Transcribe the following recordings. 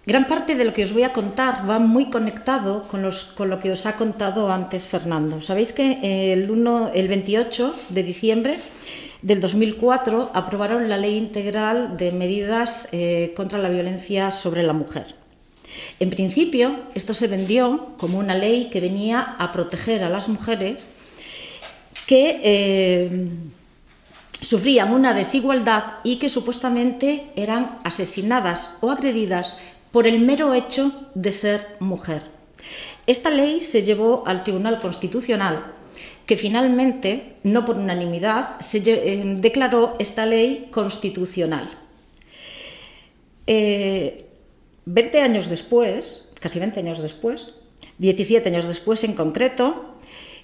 Gran parte de lo que os voy a contar va muy conectado con lo que os ha contado antes Fernando. Sabéis que el 28 de diciembre del 2004 aprobaron la Ley Integral de Medidas contra la Violencia sobre la Mujer. En principio, esto se vendió como una ley que venía a proteger a las mujeres que sufrían una desigualdad y que supuestamente eran asesinadas o agredidas por el mero hecho de ser mujer. Esta ley se llevó al Tribunal Constitucional, que finalmente, no por unanimidad, declaró esta ley constitucional. 20 años después, casi 20 años después, 17 años después en concreto,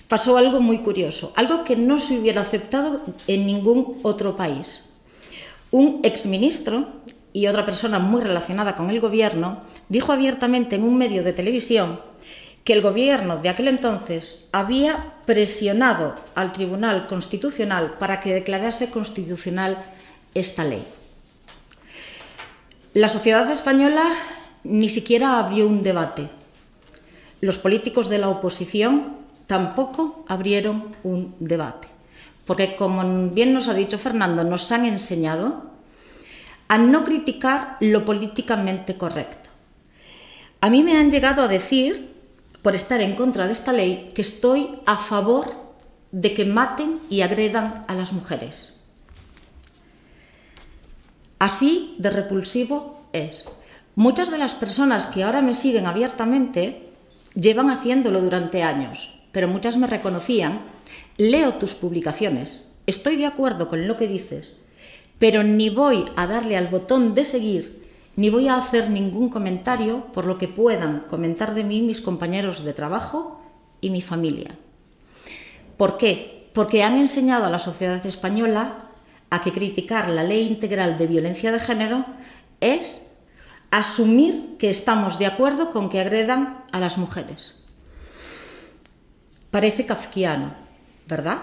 pasó algo muy curioso, algo que no se hubiera aceptado en ningún otro país. Un exministro y otra persona muy relacionada con el gobierno dijo abiertamente en un medio de televisión que el gobierno de aquel entonces había presionado al Tribunal Constitucional para que declarase constitucional esta ley. La sociedad española ni siquiera abrió un debate. Los políticos de la oposición tampoco abrieron un debate, porque, como bien nos ha dicho Fernando, nos han enseñado a no criticar lo políticamente correcto. A mí me han llegado a decir, por estar en contra de esta ley, que estoy a favor de que maten y agredan a las mujeres. Así de repulsivo es. Muchas de las personas que ahora me siguen abiertamente llevan haciéndolo durante años, pero muchas me reconocían: leo tus publicaciones, estoy de acuerdo con lo que dices, pero ni voy a darle al botón de seguir, ni voy a hacer ningún comentario por lo que puedan comentar de mí mis compañeros de trabajo y mi familia. ¿Por qué? Porque han enseñado a la sociedad española a que criticar la Ley Integral de Violencia de Género es asumir que estamos de acuerdo con que agredan a las mujeres. Parece kafkiano, ¿verdad?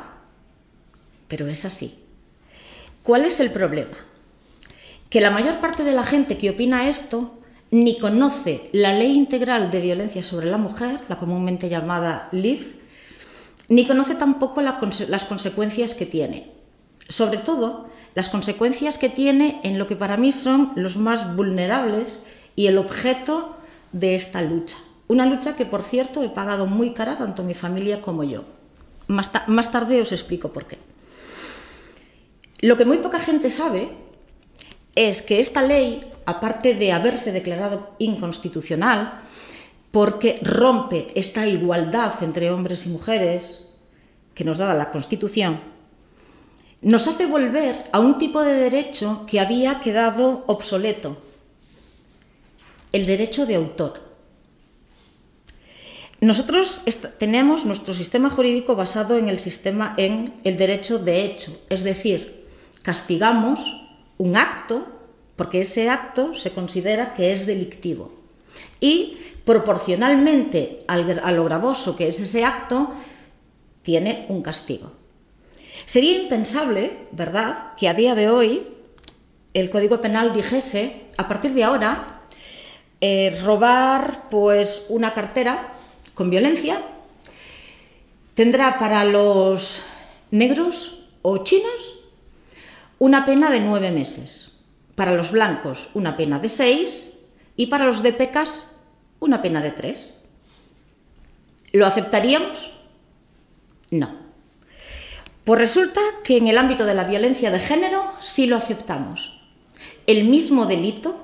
Pero es así. ¿Cuál es el problema? Que la mayor parte de la gente que opina esto ni conoce la Ley Integral de Violencia sobre la Mujer, la comúnmente llamada LIV, ni conoce tampoco las consecuencias que tiene. Sobre todo, las consecuencias que tiene en lo que para mí son los más vulnerables y el objeto de esta lucha. Una lucha que, por cierto, he pagado muy cara tanto mi familia como yo. Más tarde os explico por qué. Lo que muy poca gente sabe es que esta ley, aparte de haberse declarado inconstitucional, porque rompe esta igualdad entre hombres y mujeres que nos da la Constitución, nos hace volver a un tipo de derecho que había quedado obsoleto: el derecho de autor. Nosotros tenemos nuestro sistema jurídico basado en el derecho de hecho, es decir, castigamos un acto porque ese acto se considera que es delictivo y, proporcionalmente a lo gravoso que es ese acto, tiene un castigo. Sería impensable, ¿verdad?, que a día de hoy el Código Penal dijese: a partir de ahora, robar una cartera con violencia tendrá para los negros o chinos una pena de 9 meses, para los blancos una pena de 6 y para los de pecas una pena de 3. ¿Lo aceptaríamos? No. Pues resulta que en el ámbito de la violencia de género sí lo aceptamos. El mismo delito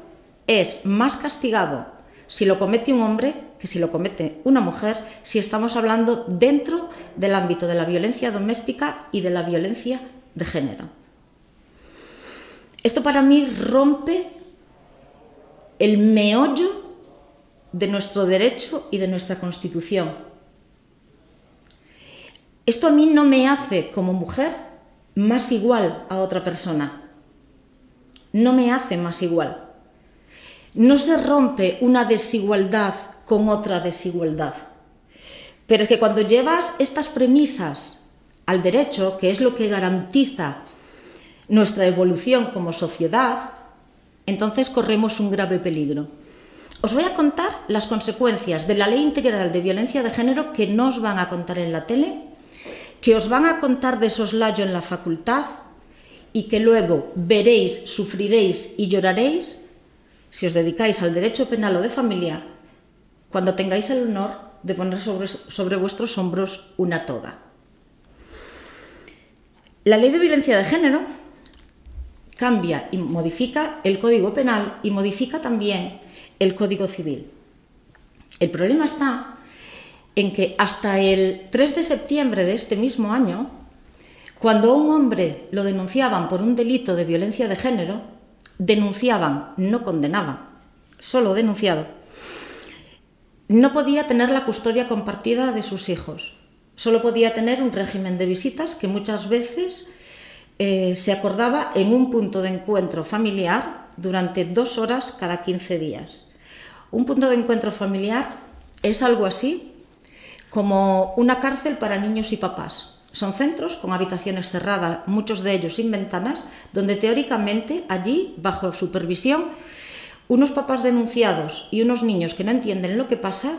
es más castigado si lo comete un hombre que si lo comete una mujer, si estamos hablando dentro del ámbito de la violencia doméstica y de la violencia de género. Esto para mí rompe el meollo de nuestro derecho y de nuestra Constitución. Esto a mí no me hace, como mujer, más igual a otra persona. No me hace más igual. No se rompe una desigualdad con otra desigualdad. Pero es que cuando llevas estas premisas al derecho, que es lo que garantiza nuestra evolución como sociedad, entonces corremos un grave peligro. Os voy a contar las consecuencias de la Ley Integral de Violencia de Género que no os van a contar en la tele, que os van a contar de soslayo en la facultad y que luego veréis, sufriréis y lloraréis si os dedicáis al derecho penal o de familia cuando tengáis el honor de poner sobre vuestros hombros una toga. La Ley de Violencia de Género cambia y modifica el Código Penal y modifica también el Código Civil. El problema está en que hasta el 3 de septiembre de este mismo año, cuando a un hombre lo denunciaban por un delito de violencia de género, denunciaban, no condenaban, solo denunciado, no podía tener la custodia compartida de sus hijos, solo podía tener un régimen de visitas que muchas veces se acordaba en un punto de encuentro familiar durante 2 horas cada 15 días. Un punto de encuentro familiar es algo así como una cárcel para niños y papás. Son centros con habitaciones cerradas, muchos de ellos sin ventanas, donde teóricamente allí, bajo supervisión, unos papás denunciados y unos niños que no entienden lo que pasa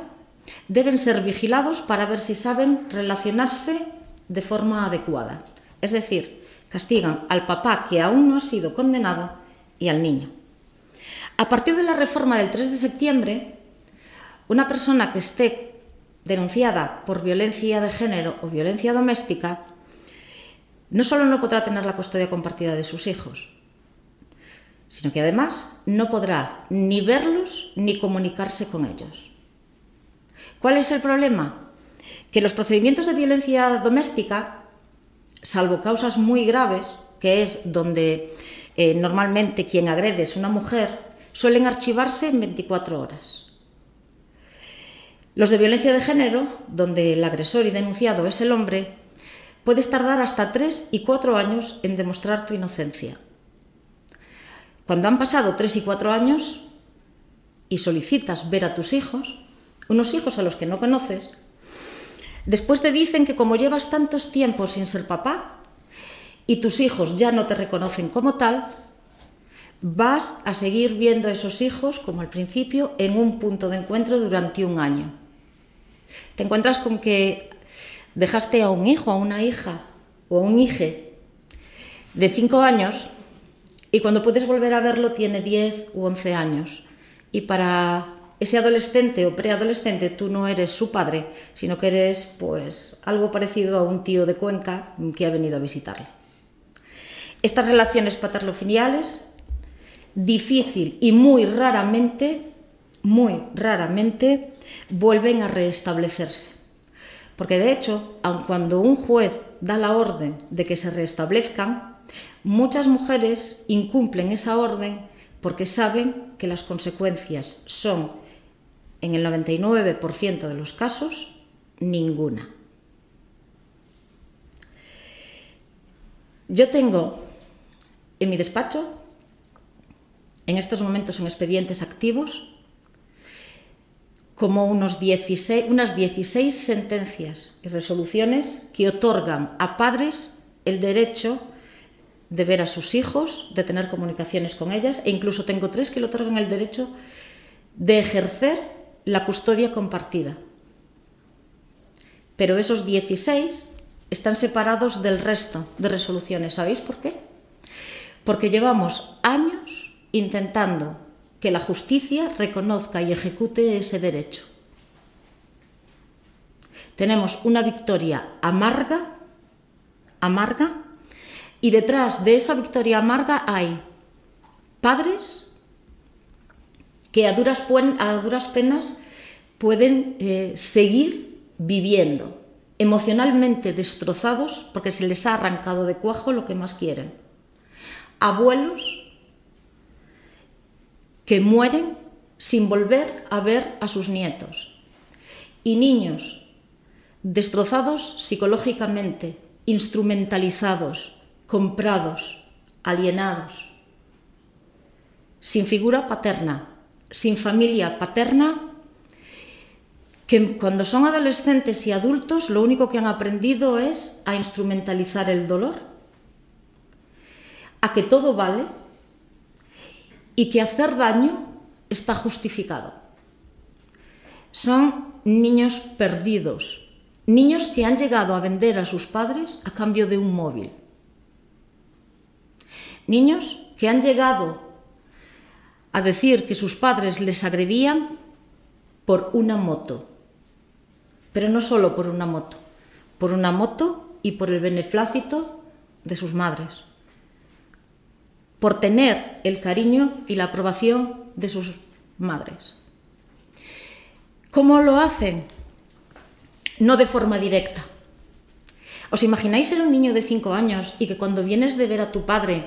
deben ser vigilados para ver si saben relacionarse de forma adecuada. Es decir, castigan al papá que aún no ha sido condenado y al niño. A partir de la reforma del 3 de septiembre, una persona que esté denunciada por violencia de género o violencia doméstica no solo no podrá tener la custodia compartida de sus hijos, sino que además no podrá ni verlos ni comunicarse con ellos. ¿Cuál es el problema? Que los procedimientos de violencia doméstica, salvo causas muy graves, que es donde normalmente quien agrede es una mujer, suelen archivarse en 24 horas. Los de violencia de género, donde el agresor y denunciado es el hombre, puedes tardar hasta 3 y 4 años en demostrar tu inocencia. Cuando han pasado 3 y 4 años y solicitas ver a tus hijos, unos hijos a los que no conoces, después te dicen que como llevas tantos tiempos sin ser papá y tus hijos ya no te reconocen como tal, vas a seguir viendo a esos hijos, como al principio, en un punto de encuentro durante 1 año. Te encuentras con que dejaste a un hijo, a una hija o a un hije de 5 años y cuando puedes volver a verlo tiene 10 u 11 años. Y para ese adolescente o preadolescente tú no eres su padre, sino que eres pues algo parecido a un tío de Cuenca que ha venido a visitarle. Estas relaciones paterno-filiales difícil y muy raramente vuelven a restablecerse. Porque de hecho, aun cuando un juez da la orden de que se restablezcan, muchas mujeres incumplen esa orden porque saben que las consecuencias son, en el 99% de los casos, ninguna. Yo tengo en mi despacho, en estos momentos en expedientes activos, como unas 16 sentencias y resoluciones que otorgan a padres el derecho de ver a sus hijos, de tener comunicaciones con ellas, e incluso tengo 3 que le otorgan el derecho de ejercer la custodia compartida. Pero esos 16 están separados del resto de resoluciones. ¿Sabéis por qué? Porque llevamos años intentando que la justicia reconozca y ejecute ese derecho. Tenemos una victoria amarga, y detrás de esa victoria amarga hay padres que a duras penas pueden seguir viviendo, emocionalmente destrozados porque se les ha arrancado de cuajo lo que más quieren. Abuelos que mueren sin volver a ver a sus nietos. Y niños destrozados psicológicamente, instrumentalizados, comprados, alienados, sin figura paterna, sin familia paterna, que cuando son adolescentes y adultos lo único que han aprendido es a instrumentalizar el dolor, a que todo vale y que hacer daño está justificado. son niños perdidos, niños que han llegado a vender a sus padres a cambio de un móvil. Niños que han llegado a decir que sus padres les agredían por una moto. Pero no solo por una moto y por el beneplácito de sus madres. Por tener el cariño y la aprobación de sus madres. ¿Cómo lo hacen? No de forma directa. ¿Os imagináis ser un niño de 5 años y que cuando vienes de ver a tu padre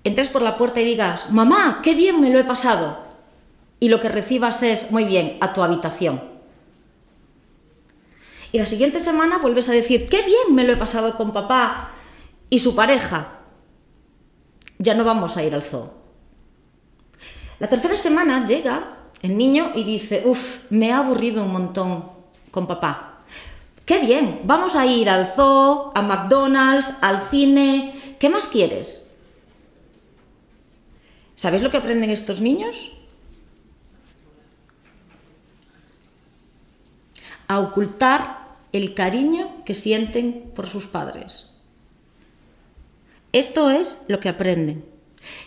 entres por la puerta y digas: «Mamá, qué bien me lo he pasado», y lo que recibas es: «Muy bien, a tu habitación»? Y la siguiente semana vuelves a decir: «Qué bien me lo he pasado con papá y su pareja». Ya no vamos a ir al zoo. La tercera semana llega el niño y dice: «Uf, me ha aburrido un montón con papá». «Qué bien, vamos a ir al zoo, a McDonald's, al cine. ¿Qué más quieres?». ¿Sabéis lo que aprenden estos niños? A ocultar el cariño que sienten por sus padres. Esto es lo que aprenden.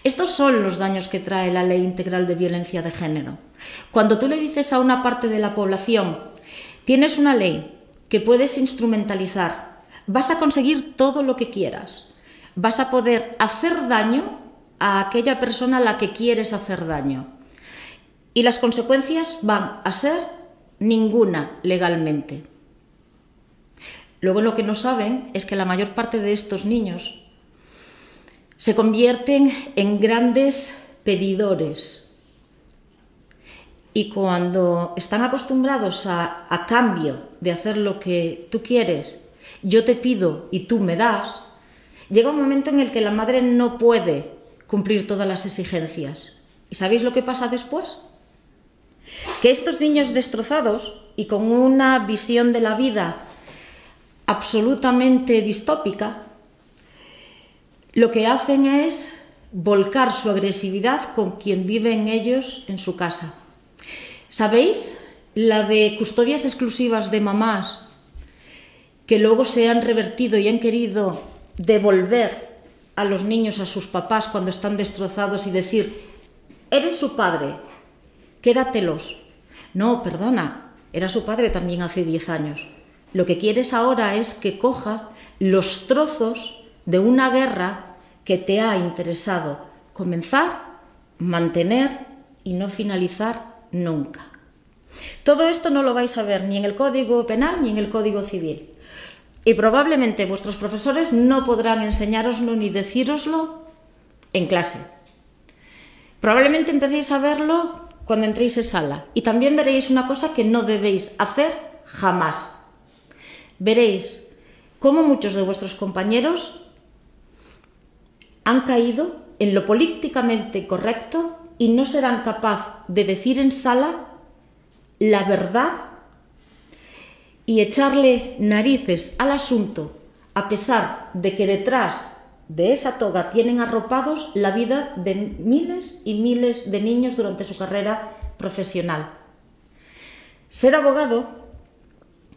Estos son los daños que trae la Ley Integral de Violencia de Género. Cuando tú le dices a una parte de la población: tienes una ley que puedes instrumentalizar, vas a conseguir todo lo que quieras, vas a poder hacer daño a aquella persona a la que quieres hacer daño, y las consecuencias van a ser ninguna legalmente. Luego lo que no saben es que la mayor parte de estos niños se convierten en grandes pedidores. Y cuando están acostumbrados a cambio de hacer lo que tú quieres, yo te pido y tú me das, llega un momento en el que la madre no puede cumplir todas las exigencias. ¿Y sabéis lo que pasa después? Que estos niños destrozados y con una visión de la vida absolutamente distópica, lo que hacen es volcar su agresividad con quien vive en ellos en su casa. ¿Sabéis? La de custodias exclusivas de mamás que luego se han revertido y han querido devolver a los niños a sus papás cuando están destrozados y decir: «Eres su padre, quédatelos». No, perdona, era su padre también hace 10 años. Lo que quieres ahora es que coja los trozos de una guerra que te ha interesado comenzar, mantener y no finalizar nunca. Todo esto no lo vais a ver ni en el Código Penal ni en el Código Civil. Y probablemente vuestros profesores no podrán enseñároslo ni decíroslo en clase. Probablemente empecéis a verlo cuando entréis en sala. Y también veréis una cosa que no debéis hacer jamás. Veréis cómo muchos de vuestros compañeros han caído en lo políticamente correcto y no serán capaces de decir en sala la verdad y echarle narices al asunto, a pesar de que detrás de esa toga tienen arropados la vida de miles y miles de niños durante su carrera profesional. Ser abogado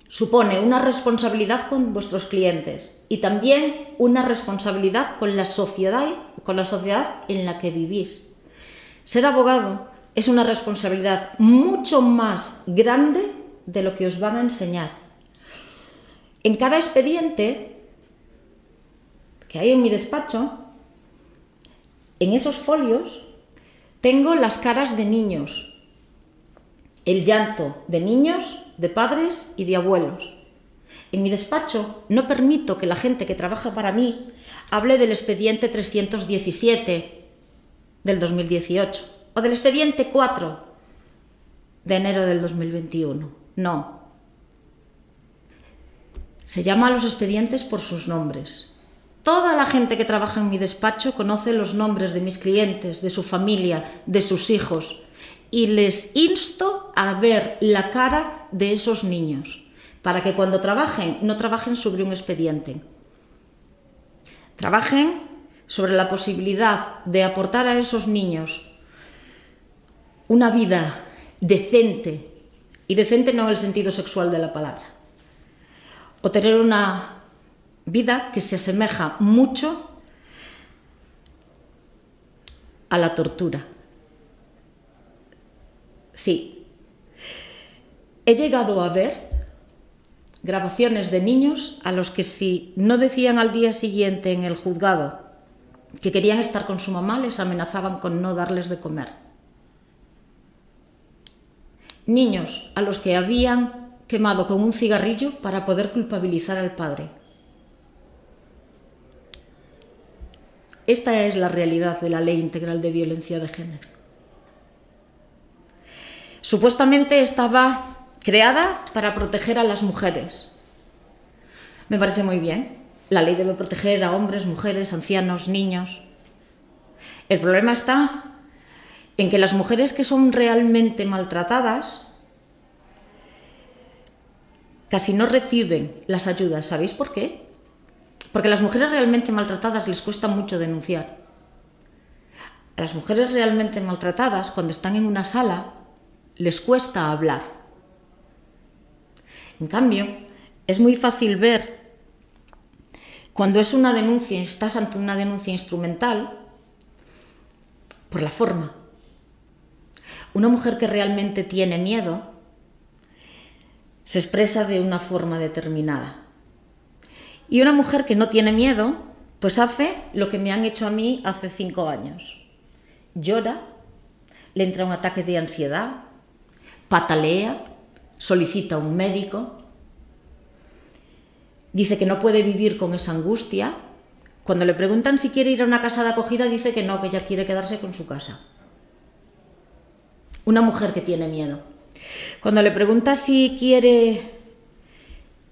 supone una responsabilidad con vuestros clientes y también una responsabilidad con la sociedad en la que vivís. Ser abogado es una responsabilidad mucho más grande de lo que os van a enseñar. En cada expediente que hay en mi despacho, en esos folios, tengo las caras de niños, el llanto de niños, de padres y de abuelos. En mi despacho no permito que la gente que trabaja para mí hable del expediente 317 del 2018 o del expediente 4 de enero del 2021. No. Se llama a los expedientes por sus nombres. Toda la gente que trabaja en mi despacho conoce los nombres de mis clientes, de su familia, de sus hijos, y les insto a ver la cara de esos niños, para que cuando trabajen, no trabajen sobre un expediente. Trabajen sobre la posibilidad de aportar a esos niños una vida decente, Y decente no en el sentido sexual de la palabra. O tener una vida que se asemeja mucho a la tortura. Sí. He llegado a ver grabaciones de niños a los que si no decían al día siguiente en el juzgado que querían estar con su mamá, les amenazaban con no darles de comer. Niños a los que habían quemado con un cigarrillo para poder culpabilizar al padre. Esta es la realidad de la Ley Integral de Violencia de Género. Supuestamente estaba creada para proteger a las mujeres. Me parece muy bien. La ley debe proteger a hombres, mujeres, ancianos, niños. El problema está en que las mujeres que son realmente maltratadas casi no reciben las ayudas. ¿Sabéis por qué? Porque a las mujeres realmente maltratadas les cuesta mucho denunciar. A las mujeres realmente maltratadas, cuando están en una sala, les cuesta hablar. En cambio, es muy fácil ver cuando es una denuncia, estás ante una denuncia instrumental, por la forma. Una mujer que realmente tiene miedo se expresa de una forma determinada. Y una mujer que no tiene miedo, pues hace lo que me han hecho a mí hace 5 años. Llora, le entra un ataque de ansiedad, patalea, solicita un médico, dice que no puede vivir con esa angustia. Cuando le preguntan si quiere ir a una casa de acogida, dice que no, que ella quiere quedarse con su casa. Una mujer que tiene miedo. Cuando le pregunta si quiere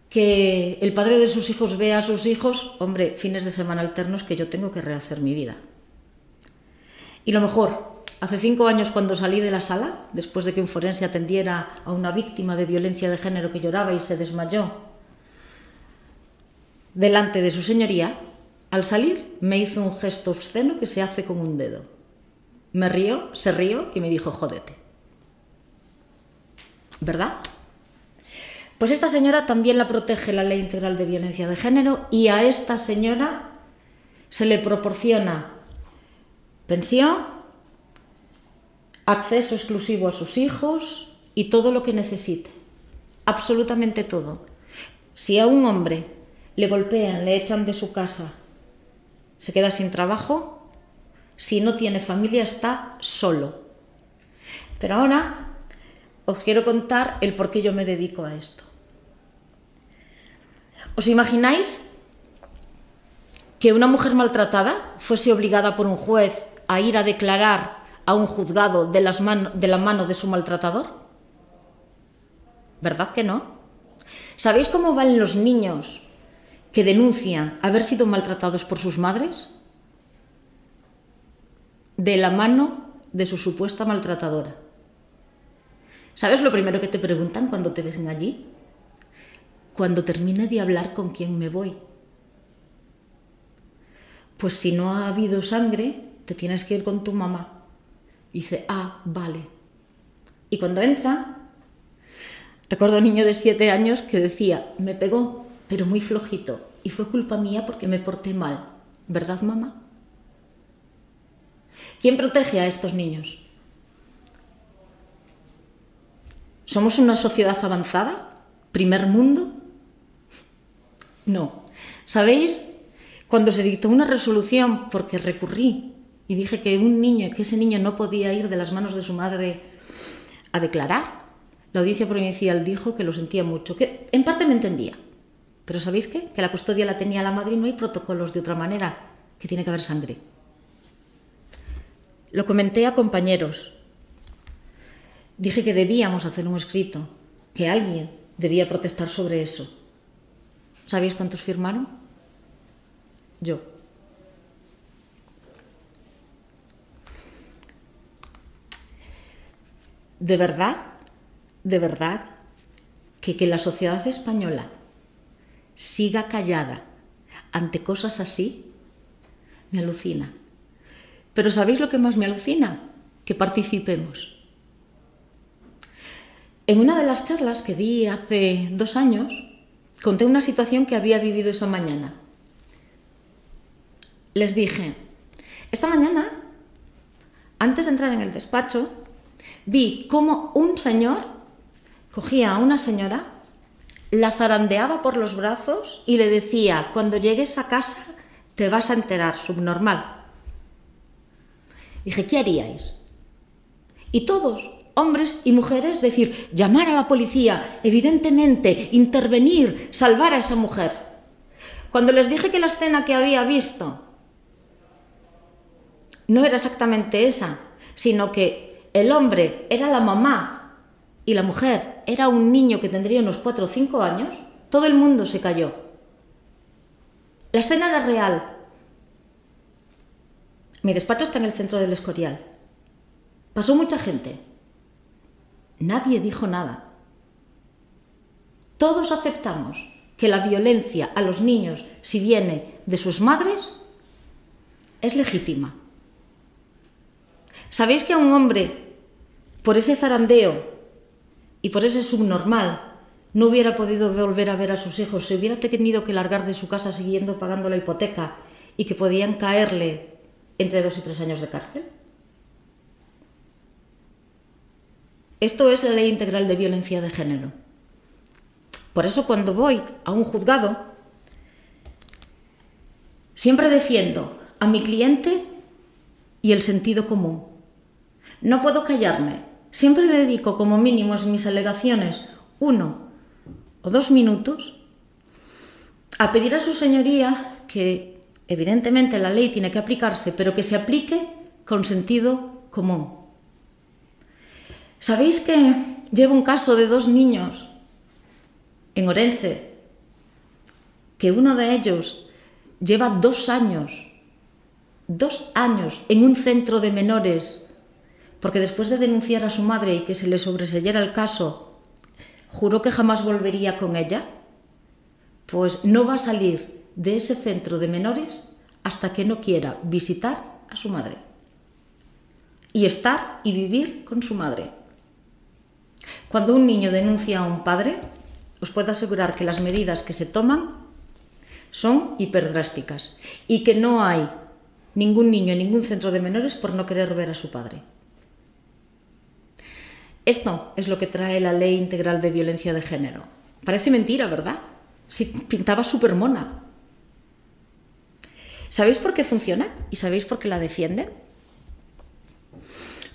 que el padre de sus hijos vea a sus hijos, hombre, fines de semana alternos que yo tengo que rehacer mi vida. Y lo mejor, hace 5 años cuando salí de la sala, después de que un forense atendiera a una víctima de violencia de género que lloraba y se desmayó delante de su señoría, al salir me hizo un gesto obsceno que se hace con un dedo. Me rió, se rió y me dijo, jódete. ¿Verdad? Pues esta señora también la protege la Ley Integral de Violencia de Género y a esta señora se le proporciona pensión, acceso exclusivo a sus hijos y todo lo que necesite. Absolutamente todo. Si a un hombre le golpean, le echan de su casa, se queda sin trabajo, si no tiene familia está solo. Pero ahora os quiero contar el por qué yo me dedico a esto. ¿Os imagináis que una mujer maltratada fuese obligada por un juez a ir a declarar a un juzgado de la mano de su maltratador? ¿Verdad que no? ¿Sabéis cómo van los niños que denuncian haber sido maltratados por sus madres? De la mano de su supuesta maltratadora. ¿Sabes lo primero que te preguntan cuando te ven allí? Cuando termine de hablar, ¿con quién me voy? Pues si no ha habido sangre, te tienes que ir con tu mamá. Dice, ah, vale. Y cuando entra, recuerdo a un niño de 7 años que decía, me pegó, pero muy flojito, y fue culpa mía porque me porté mal. ¿Verdad, mamá? ¿Quién protege a estos niños? ¿Somos una sociedad avanzada? ¿Primer mundo? No. ¿Sabéis? Cuando se dictó una resolución porque recurrí y dije que ese niño no podía ir de las manos de su madre a declarar, la audiencia provincial dijo que lo sentía mucho, que en parte me entendía. Pero ¿sabéis qué? Que la custodia la tenía la madre y no hay protocolos de otra manera, que tiene que haber sangre. Lo comenté a compañeros. Dije que debíamos hacer un escrito, que alguien debía protestar sobre eso. ¿Sabéis cuántos firmaron? Yo. De verdad, que la sociedad española siga callada ante cosas así, me alucina. Pero ¿sabéis lo que más me alucina? Que participemos. En una de las charlas que di hace 2 años, conté una situación que había vivido esa mañana. Les dije, esta mañana, antes de entrar en el despacho, vi cómo un señor cogía a una señora, la zarandeaba por los brazos y le decía, cuando llegues a casa te vas a enterar, subnormal. Dije, ¿qué haríais? Y todos, hombres y mujeres, decir, llamar a la policía, evidentemente, intervenir, salvar a esa mujer. Cuando les dije que la escena que había visto no era exactamente esa, sino que el hombre era la mamá y la mujer era un niño que tendría unos 4 o 5 años, todo el mundo se cayó. La escena era real. Mi despacho está en el centro del Escorial. Pasó mucha gente. Nadie dijo nada. Todos aceptamos que la violencia a los niños, si viene de sus madres, es legítima. ¿Sabéis que a un hombre, por ese zarandeo y por ese subnormal, no hubiera podido volver a ver a sus hijos, se hubiera tenido que largar de su casa siguiendo pagando la hipoteca y que podían caerle entre 2 y 3 años de cárcel? Esto es la Ley Integral de Violencia de Género. Por eso cuando voy a un juzgado, siempre defiendo a mi cliente y el sentido común. No puedo callarme. Siempre dedico como mínimo en mis alegaciones 1 o 2 minutos a pedir a su señoría que, evidentemente, la ley tiene que aplicarse, pero que se aplique con sentido común. ¿Sabéis que llevo un caso de 2 niños en Orense, que uno de ellos lleva 2 años en un centro de menores, porque después de denunciar a su madre y que se le sobreseyeran el caso, juró que jamás volvería con ella? Pues no va a salir de ese centro de menores hasta que no quiera visitar a su madre y estar y vivir con su madre. Cuando un niño denuncia a un padre, os puedo asegurar que las medidas que se toman son hiperdrásticas y que no hay ningún niño en ningún centro de menores por no querer ver a su padre. Esto es lo que trae la Ley Integral de Violencia de Género. Parece mentira, ¿verdad? Sí, pintaba súper mona. ¿Sabéis por qué funciona? ¿Y sabéis por qué la defienden?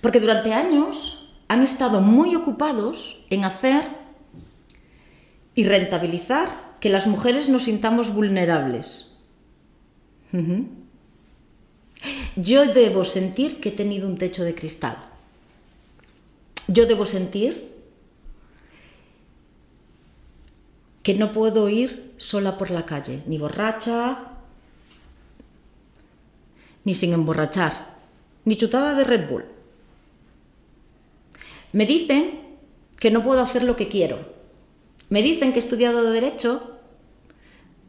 Porque durante años han estado muy ocupados en hacer y rentabilizar que las mujeres nos sintamos vulnerables. Yo debo sentir que he tenido un techo de cristal. Yo debo sentir que no puedo ir sola por la calle, ni borracha, ni sin emborrachar, ni chutada de Red Bull. Me dicen que no puedo hacer lo que quiero. Me dicen que he estudiado Derecho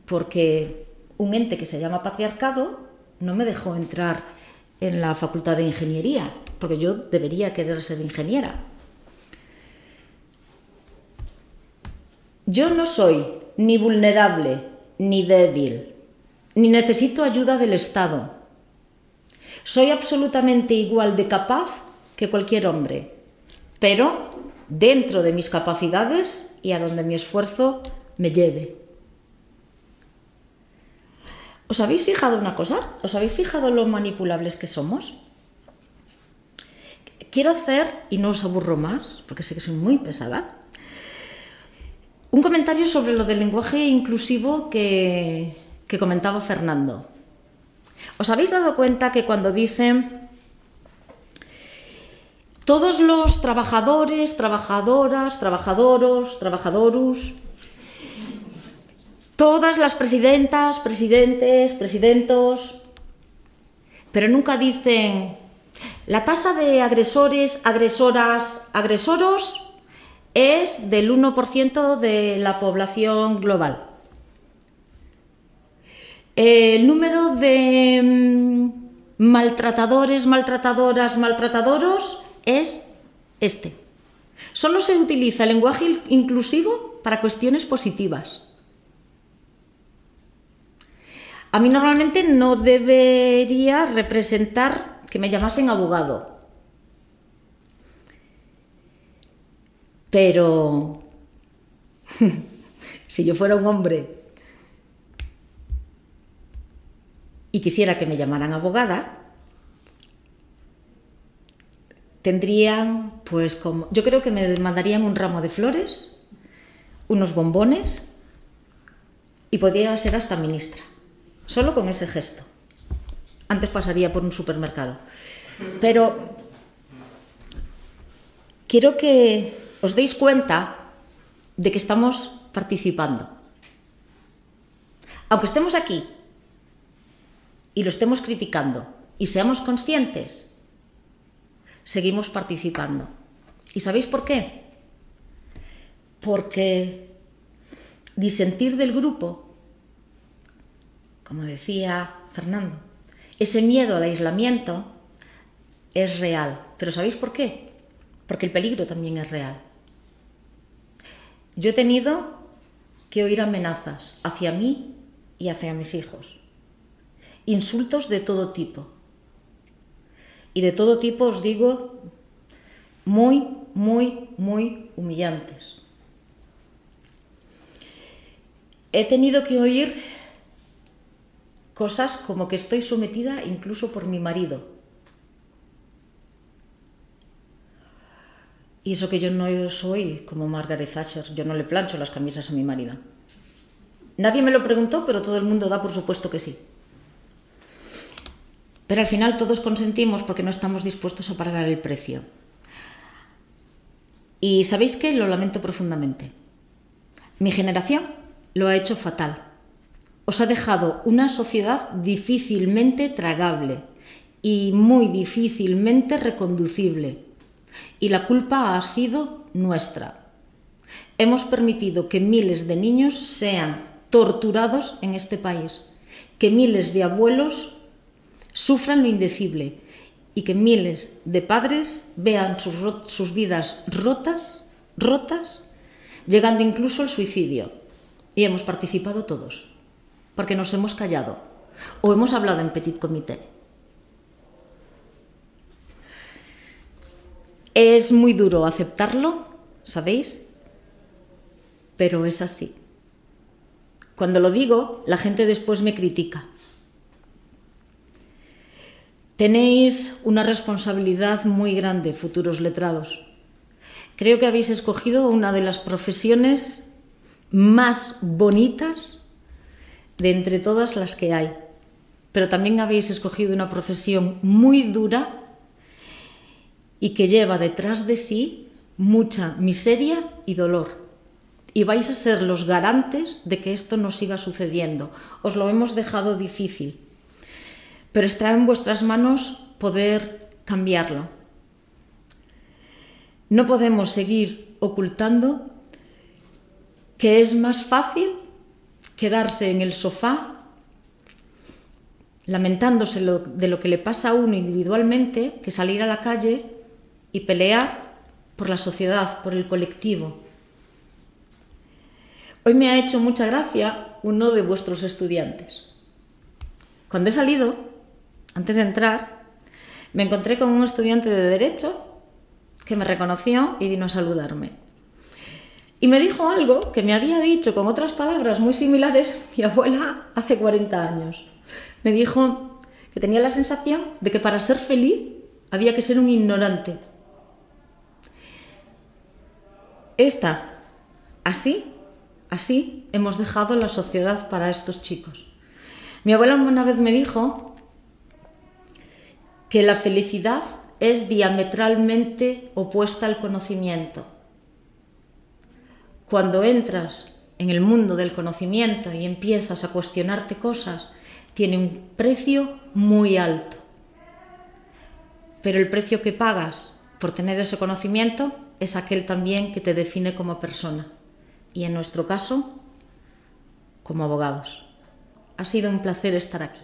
porque un ente que se llama patriarcado no me dejó entrar en la Facultad de Ingeniería, porque yo debería querer ser ingeniera. Yo no soy ni vulnerable, ni débil, ni necesito ayuda del Estado. Soy absolutamente igual de capaz que cualquier hombre, pero dentro de mis capacidades y a donde mi esfuerzo me lleve. ¿Os habéis fijado una cosa? ¿Os habéis fijado lo manipulables que somos? Quiero hacer, y no os aburro más, porque sé que soy muy pesada, un comentario sobre lo del lenguaje inclusivo que comentaba Fernando. ¿Os habéis dado cuenta que cuando dicen todos los trabajadores, trabajadoras, trabajadoros, trabajadorus, todas las presidentas, presidentes, presidentos, pero nunca dicen la tasa de agresores, agresoras, agresoros es del 1% de la población global? El número de maltratadores, maltratadoras, maltratadoros es este. Solo se utiliza el lenguaje inclusivo para cuestiones positivas. A mí normalmente no debería representar que me llamasen abogado. Pero si yo fuera un hombre y quisiera que me llamaran abogada, tendrían, pues como, yo creo que me mandarían un ramo de flores, unos bombones y podría ser hasta ministra, solo con ese gesto. Antes pasaría por un supermercado. Pero quiero que os deis cuenta de que estamos participando. Aunque estemos aquí y lo estemos criticando y seamos conscientes, seguimos participando. ¿Y sabéis por qué? Porque disentir del grupo, como decía Fernando, ese miedo al aislamiento es real. ¿Pero sabéis por qué? Porque el peligro también es real. Yo he tenido que oír amenazas hacia mí y hacia mis hijos. Insultos de todo tipo. Y de todo tipo os digo muy, muy, muy humillantes. He tenido que oír cosas como que estoy sometida incluso por mi marido. Y eso que yo no soy como Margaret Thatcher, yo no le plancho las camisas a mi marido. Nadie me lo preguntó, pero todo el mundo da por supuesto que sí. Pero al final todos consentimos porque no estamos dispuestos a pagar el precio. Y ¿sabéis qué? Lo lamento profundamente. Mi generación lo ha hecho fatal. Os ha dejado una sociedad difícilmente tragable y muy difícilmente reconducible. Y la culpa ha sido nuestra. Hemos permitido que miles de niños sean torturados en este país, que miles de abuelos sufran lo indecible y que miles de padres vean sus vidas rotas, llegando incluso al suicidio. Y hemos participado todos, porque nos hemos callado o hemos hablado en petit comité. Es muy duro aceptarlo, ¿sabéis? Pero es así. Cuando lo digo, la gente después me critica. Tenéis una responsabilidad muy grande, futuros letrados. Creo que habéis escogido una de las profesiones más bonitas de entre todas las que hay. Pero también habéis escogido una profesión muy dura y que lleva detrás de sí mucha miseria y dolor. Y vais a ser los garantes de que esto no siga sucediendo. Os lo hemos dejado difícil. Pero está en vuestras manos poder cambiarlo. No podemos seguir ocultando que es más fácil quedarse en el sofá lamentándose de lo que le pasa a uno individualmente que salir a la calle y pelear por la sociedad, por el colectivo. Hoy me ha hecho mucha gracia uno de vuestros estudiantes. Cuando he salido, antes de entrar, me encontré con un estudiante de Derecho que me reconoció y vino a saludarme. Y me dijo algo que me había dicho con otras palabras muy similares mi abuela hace 40 años. Me dijo que tenía la sensación de que para ser feliz había que ser un ignorante. Así hemos dejado la sociedad para estos chicos. Mi abuela una vez me dijo que la felicidad es diametralmente opuesta al conocimiento. Cuando entras en el mundo del conocimiento y empiezas a cuestionarte cosas, tiene un precio muy alto. Pero el precio que pagas por tener ese conocimiento es aquel también que te define como persona. Y en nuestro caso, como abogados. Ha sido un placer estar aquí.